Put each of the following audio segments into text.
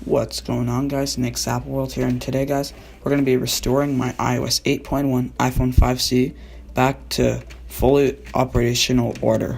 What's going on, guys? Nick's Apple World here, and today, guys, we're going to be restoring my iOS 8.1 iPhone 5C back to fully operational order.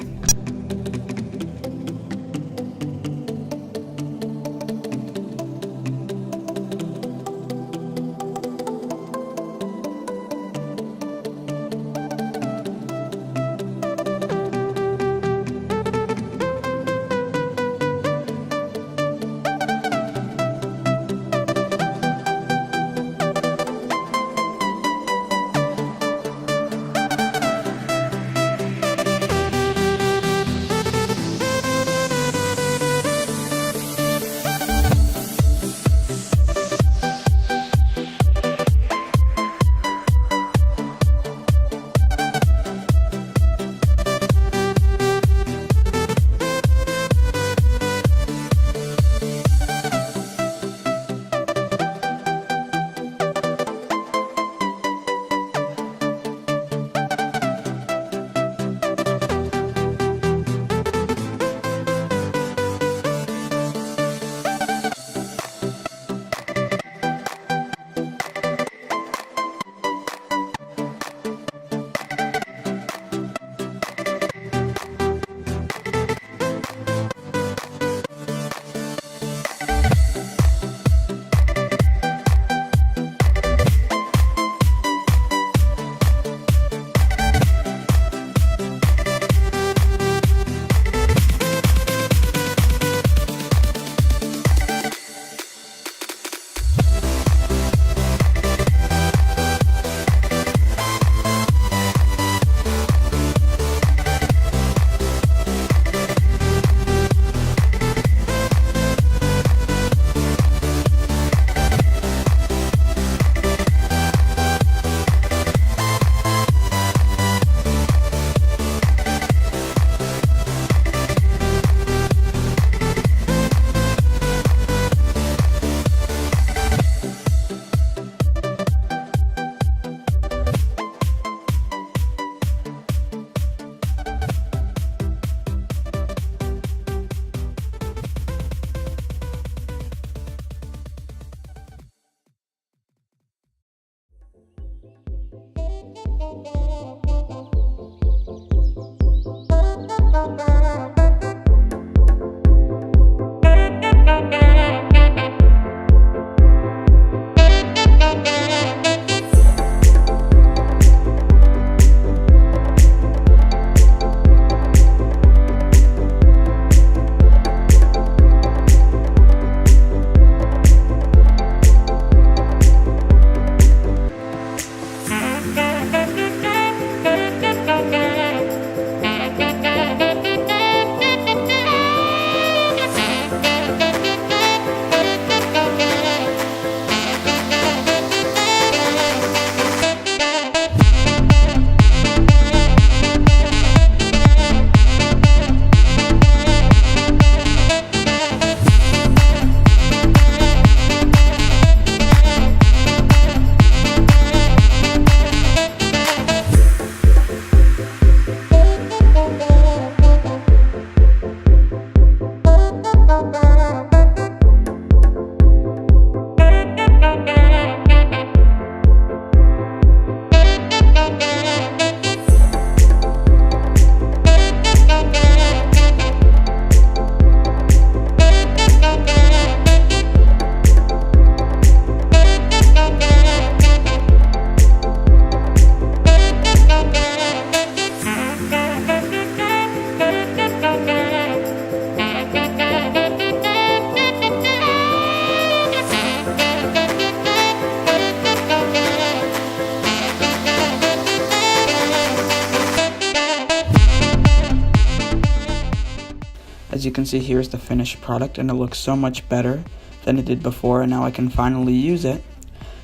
As you can see, here's the finished product, and it looks so much better than it did before, and now I can finally use it.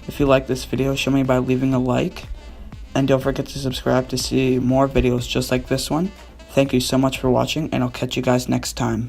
If you like this video, show me by leaving a like, and don't forget to subscribe to see more videos just like this one. Thank you so much for watching, and I'll catch you guys next time.